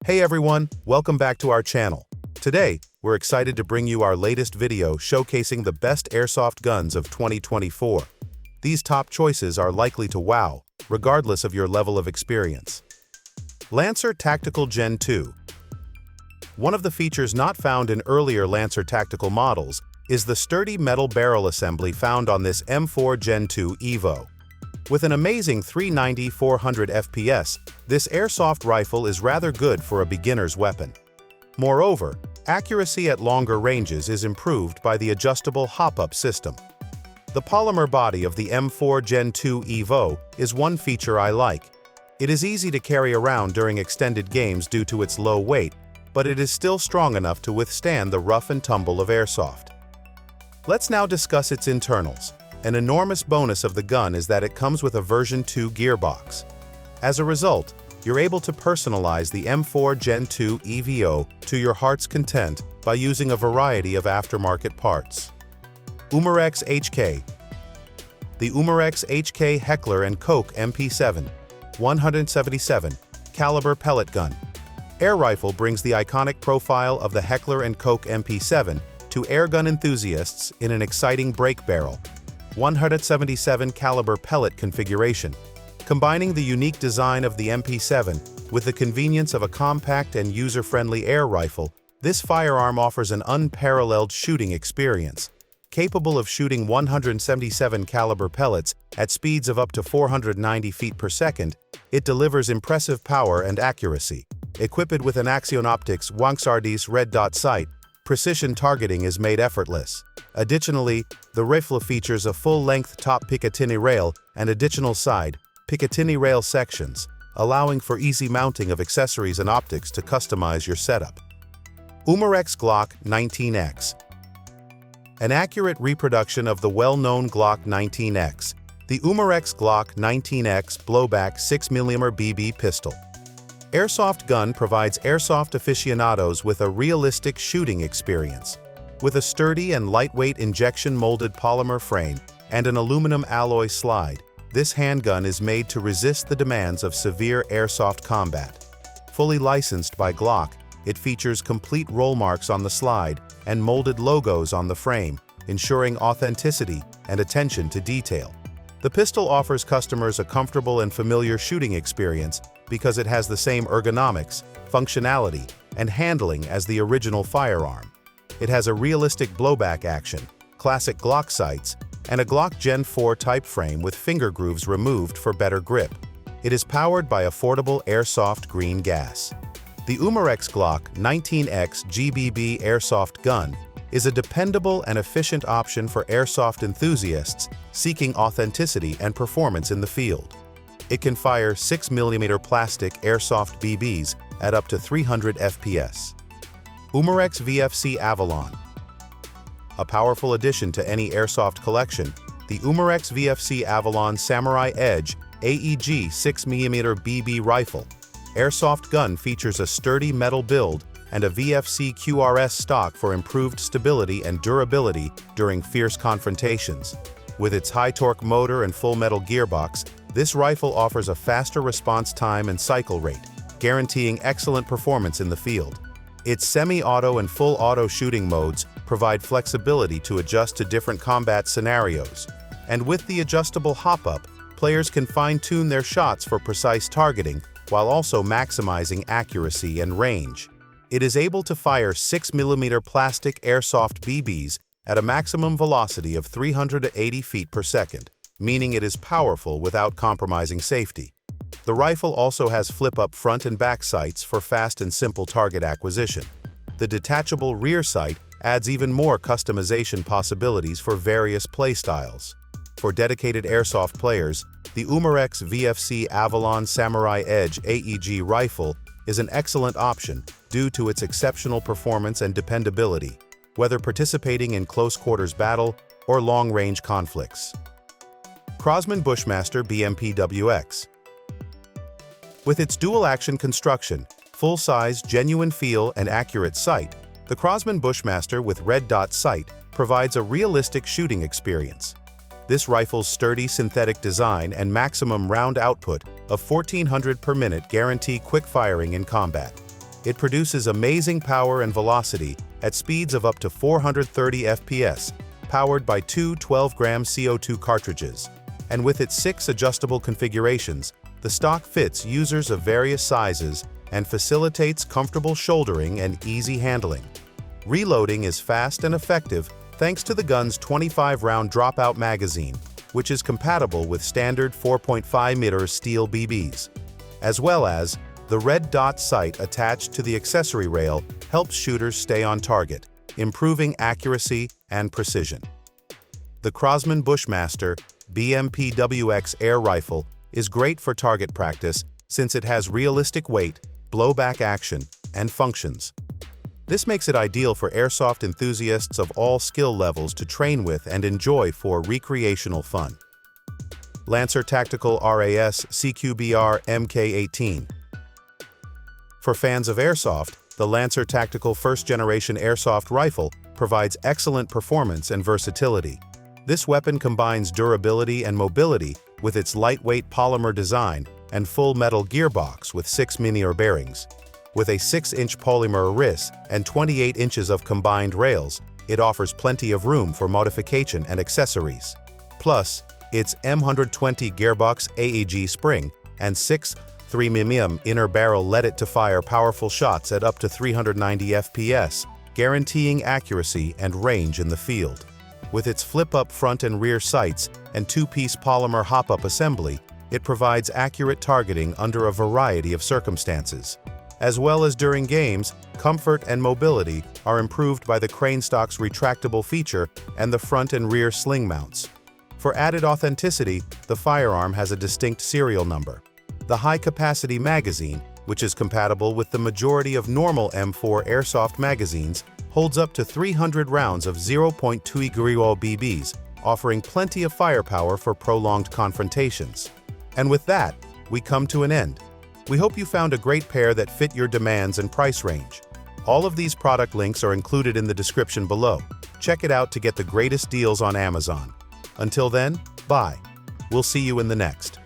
Hey everyone, welcome back to our channel. Today, we're excited to bring you our latest video showcasing the best airsoft guns of 2024. These top choices are likely to wow, regardless of your level of experience. Lancer Tactical Gen 2. One of the features not found in earlier Lancer tactical models is the sturdy metal barrel assembly found on this M4 Gen 2 Evo. With an amazing 390-400 FPS, this airsoft rifle is rather good for a beginner's weapon. Moreover, accuracy at longer ranges is improved by the adjustable hop-up system. The polymer body of the M4 Gen 2 Evo is one feature I like. It is easy to carry around during extended games due to its low weight, but it is still strong enough to withstand the rough and tumble of airsoft. Let's now discuss its internals. An enormous bonus of the gun is that it comes with a version 2 gearbox. As a result, you're able to personalize the M4 Gen 2 EVO to your heart's content by using a variety of aftermarket parts. Umarex HK. The Umarex HK Heckler Koch MP7, 177 caliber pellet gun. Air rifle brings the iconic profile of the Heckler Koch MP7 to airgun enthusiasts in an exciting break barrel, 177 caliber pellet configuration. Combining the unique design of the MP7 with the convenience of a compact and user-friendly air rifle, this firearm offers an unparalleled shooting experience. Capable of shooting 177 caliber pellets at speeds of up to 490 feet per second, it delivers impressive power and accuracy. Equipped with an Axion Optics Wanxardis red dot sight, precision targeting is made effortless. Additionally, the rifle features a full-length top Picatinny rail and additional side Picatinny rail sections, allowing for easy mounting of accessories and optics to customize your setup. Umarex Glock 19X. An accurate reproduction of the well-known Glock 19X, the Umarex Glock 19X blowback 6mm BB pistol. Airsoft gun provides airsoft aficionados with a realistic shooting experience. With a sturdy and lightweight injection-molded polymer frame and an aluminum alloy slide, this handgun is made to resist the demands of severe airsoft combat. Fully licensed by Glock, it features complete roll marks on the slide and molded logos on the frame, ensuring authenticity and attention to detail. The pistol offers customers a comfortable and familiar shooting experience because it has the same ergonomics, functionality, and handling as the original firearm. It has a realistic blowback action, classic Glock sights, and a Glock Gen 4 type frame with finger grooves removed for better grip. It is powered by affordable airsoft green gas. The Umarex Glock 19X GBB airsoft gun is a dependable and efficient option for airsoft enthusiasts seeking authenticity and performance in the field. It can fire 6mm plastic airsoft BBs at up to 300 FPS. Umarex VFC Avalon. A powerful addition to any airsoft collection, the Umarex VFC Avalon Samurai Edge AEG 6mm BB rifle. Airsoft gun features a sturdy metal build and a VFC QRS stock for improved stability and durability during fierce confrontations. With its high-torque motor and full metal gearbox, this rifle offers a faster response time and cycle rate, guaranteeing excellent performance in the field. Its semi-auto and full-auto shooting modes provide flexibility to adjust to different combat scenarios. And with the adjustable hop-up, players can fine-tune their shots for precise targeting while also maximizing accuracy and range. It is able to fire 6mm plastic airsoft BBs at a maximum velocity of 380 feet per second, meaning it is powerful without compromising safety. The rifle also has flip-up front and back sights for fast and simple target acquisition. The detachable rear sight adds even more customization possibilities for various playstyles. For dedicated airsoft players, the Umarex VFC Avalon Samurai Edge AEG rifle is an excellent option due to its exceptional performance and dependability, whether participating in close-quarters battle or long-range conflicts. Crosman Bushmaster BMPWX. With its dual-action construction, full-size, genuine feel, and accurate sight, the Crosman Bushmaster with red dot sight provides a realistic shooting experience. This rifle's sturdy synthetic design and maximum round output of 1,400 per minute guarantee quick firing in combat. It produces amazing power and velocity at speeds of up to 430 FPS, powered by two 12-gram CO2 cartridges. And with its 6 adjustable configurations, the stock fits users of various sizes and facilitates comfortable shouldering and easy handling. Reloading is fast and effective thanks to the gun's 25-round dropout magazine, which is compatible with standard 4.5mm steel BBs, as well as the red dot sight attached to the accessory rail helps shooters stay on target, improving accuracy and precision. The Crosman Bushmaster BMPWX air rifle is great for target practice since it has realistic weight, blowback action, and functions. This makes it ideal for airsoft enthusiasts of all skill levels to train with and enjoy for recreational fun. Lancer Tactical RAS CQBR MK18. For fans of airsoft, the Lancer Tactical first-generation airsoft rifle provides excellent performance and versatility. This weapon combines durability and mobility with its lightweight polymer design and full metal gearbox with 6 minier bearings. With a 6-inch polymer wrist and 28 inches of combined rails, it offers plenty of room for modification and accessories. Plus, its M120 gearbox AEG spring and 3mm inner barrel let it to fire powerful shots at up to 390 FPS, guaranteeing accuracy and range in the field. With its flip-up front and rear sights and 2-piece polymer hop-up assembly, it provides accurate targeting under a variety of circumstances. As well as during games, comfort and mobility are improved by the crane stock's retractable feature and the front and rear sling mounts. For added authenticity, the firearm has a distinct serial number. The high-capacity magazine, which is compatible with the majority of normal M4 airsoft magazines, holds up to 300 rounds of 0.2 BBs, offering plenty of firepower for prolonged confrontations. And with that, we come to an end. We hope you found a great pair that fit your demands and price range. All of these product links are included in the description below. Check it out to get the greatest deals on Amazon. Until then, bye. We'll see you in the next.